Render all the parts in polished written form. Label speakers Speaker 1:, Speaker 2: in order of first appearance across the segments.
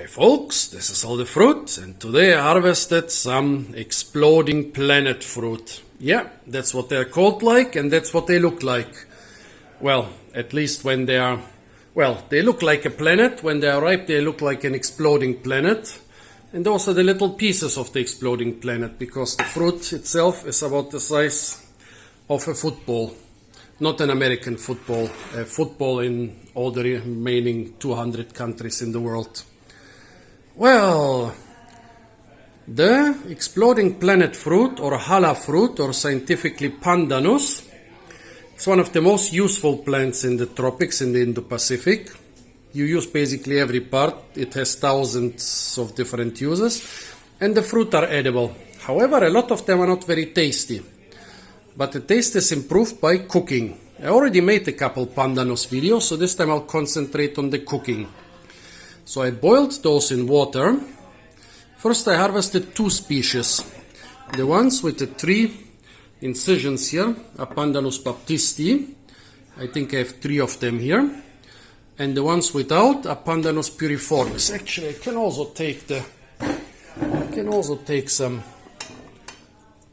Speaker 1: Hi folks, this is all the fruit, and today I harvested some exploding planet fruit. Yeah, that's what they're called like, and that's what they look like. Well, at least when they are, they look like a planet. When they are ripe, they look like an exploding planet. And those are the little pieces of the exploding planet, because the fruit itself is about the size of a football. Not an American football, a football in all the remaining 200 countries in the world. Well, the exploding planet fruit, or hala fruit, or scientifically Pandanus, it's one of the most useful plants in the tropics, in the Indo-Pacific. You use basically every part. It has thousands of different uses, and the fruit are edible. However, a lot of them are not very tasty, but the taste is improved by cooking. I already made a couple Pandanus videos, so this time I'll concentrate on the cooking. So I boiled those in water. First I harvested two species. The ones with the 3 incisions here are Pandanus baptisti. I think I have 3 of them here. And the ones without are Pandanus pyriformis. Actually, I can also take some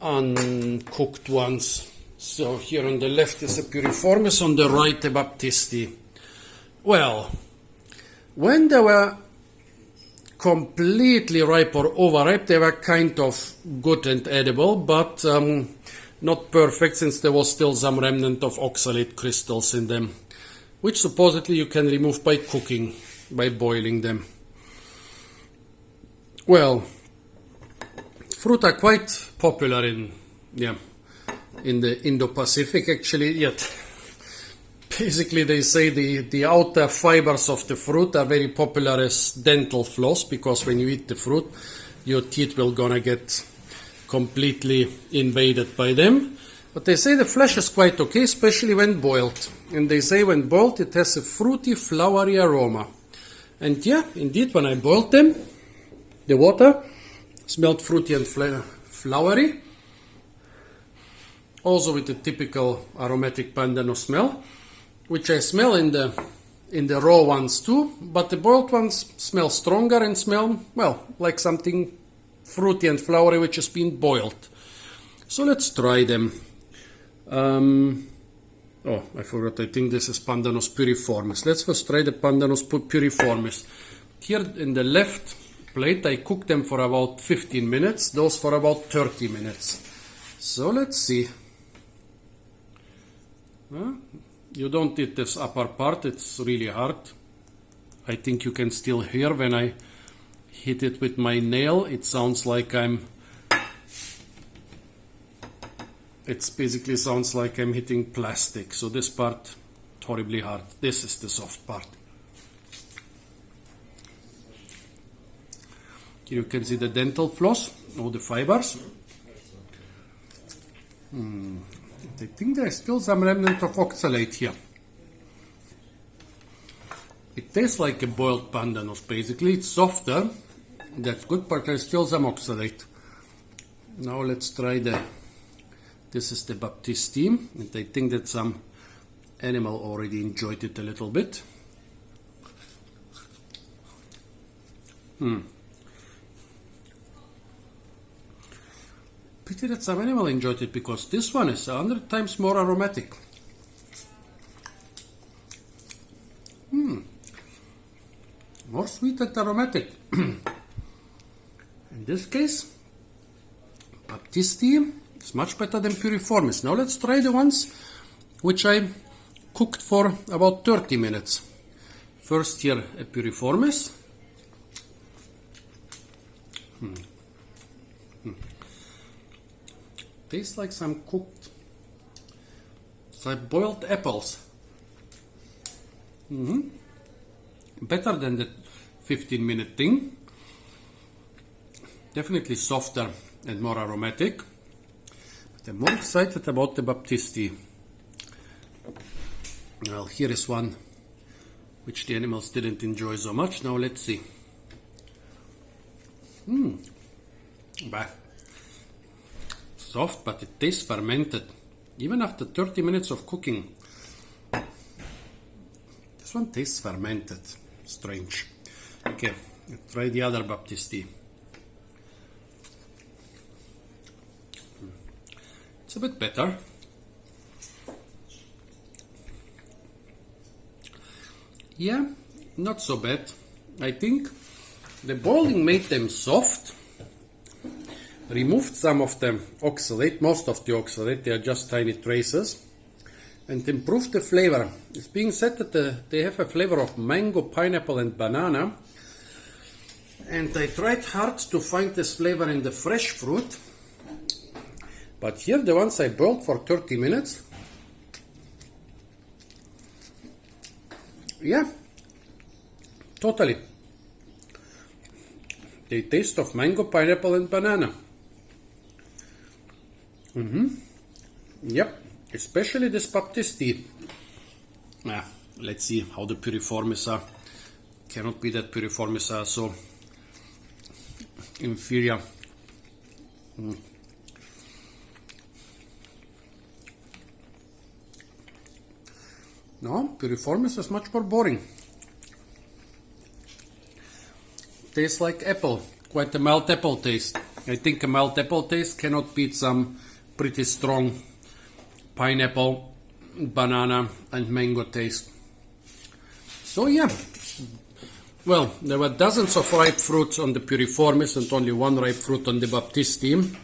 Speaker 1: uncooked ones. So here on the left is a pyriformis, on the right a baptisti. Well, when they were completely ripe or overripe, they were kind of good and edible, but not perfect, since there was still some remnant of oxalate crystals in them, which supposedly you can remove by cooking, by boiling them. Well, fruit are quite popular in the Indo-Pacific, actually. Yet basically they say the outer fibers of the fruit are very popular as dental floss, because when you eat the fruit, your teeth will gonna get completely invaded by them. But they say the flesh is quite okay, especially when boiled. And they say when boiled it has a fruity, flowery aroma. And yeah, indeed, when I boiled them, the water smelled fruity and flowery. Also with the typical aromatic Pandanus smell, which I smell in the raw ones too, but the boiled ones smell stronger and smell, well, like something fruity and flowery which has been boiled. So let's try them. Oh, I forgot, I think this is Pandanus pyriformis. Let's first try the Pandanus pyriformis. Here in the left plate I cooked them for about 15 minutes, those for about 30 minutes. So let's see. You don't eat this upper part, it's really hard. I think you can still hear when I hit it with my nail. It sounds like it basically sounds like I'm hitting plastic. So this part, horribly hard. This is the soft part. Here you can see the dental floss, all the fibers. I think there's still some remnant of oxalate here. It tastes like a boiled Pandanus, basically. It's softer, that's good, but there's still some oxalate. Now let's try this is the baptisti, and I think that some animal already enjoyed it a little bit. Pity that some animal enjoyed it, because this one is 100 times more aromatic. More sweet and aromatic. In this case, baptisti is much better than pyriformis. Now let's try the ones which I cooked for about 30 minutes. First here a pyriformis. Tastes like some cooked, it's like boiled apples. Better than the 15-minute thing. Definitely softer and more aromatic. But I'm more excited about the baptisti. Well, here is one which the animals didn't enjoy so much. Now let's see. Soft, but it tastes fermented. Even after 30 minutes of cooking, this one tastes fermented. Strange. Okay, Try the other baptisti. It's a bit better. Yeah, not so bad. I think the boiling made them soft, removed some of the oxalate, most of the oxalate, they are just tiny traces, and improved the flavor. It's being said that they have a flavor of mango, pineapple and banana, and I tried hard to find this flavor in the fresh fruit, but here the ones I boiled for 30 minutes, yeah, totally. They taste of mango, pineapple and banana. Yep, especially this baptisti. Let's see how the pyriformis are. Cannot be that pyriformis are so inferior. No, pyriformis is much more boring. Tastes like apple, quite a mild apple taste. I think a mild apple taste cannot beat some pretty strong pineapple, banana and mango taste. So yeah, well, there were dozens of ripe fruits on the pyriformis and only one ripe fruit on the baptisti.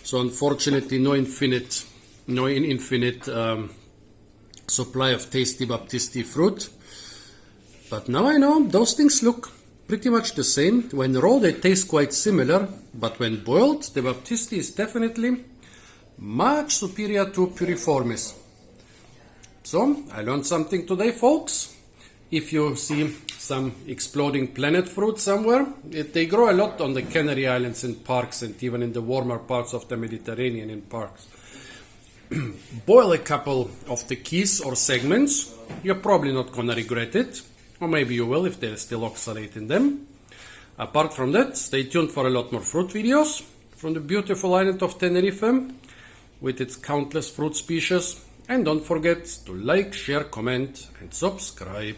Speaker 1: So unfortunately no infinite supply of tasty baptisti fruit. But now I know those things look pretty much the same. When raw they taste quite similar, but when boiled the baptisti is definitely much superior to pyriformis. So I learned something today, folks. If you see some exploding planet fruit somewhere, they grow a lot on the Canary Islands in parks and even in the warmer parts of the Mediterranean in parks. Boil a couple of the keys or segments, you're probably not gonna regret it, or maybe you will if there's still oxalate in them. Apart from that, stay tuned for a lot more fruit videos from the beautiful island of Tenerife with its countless fruit species, and don't forget to like, share, comment and subscribe.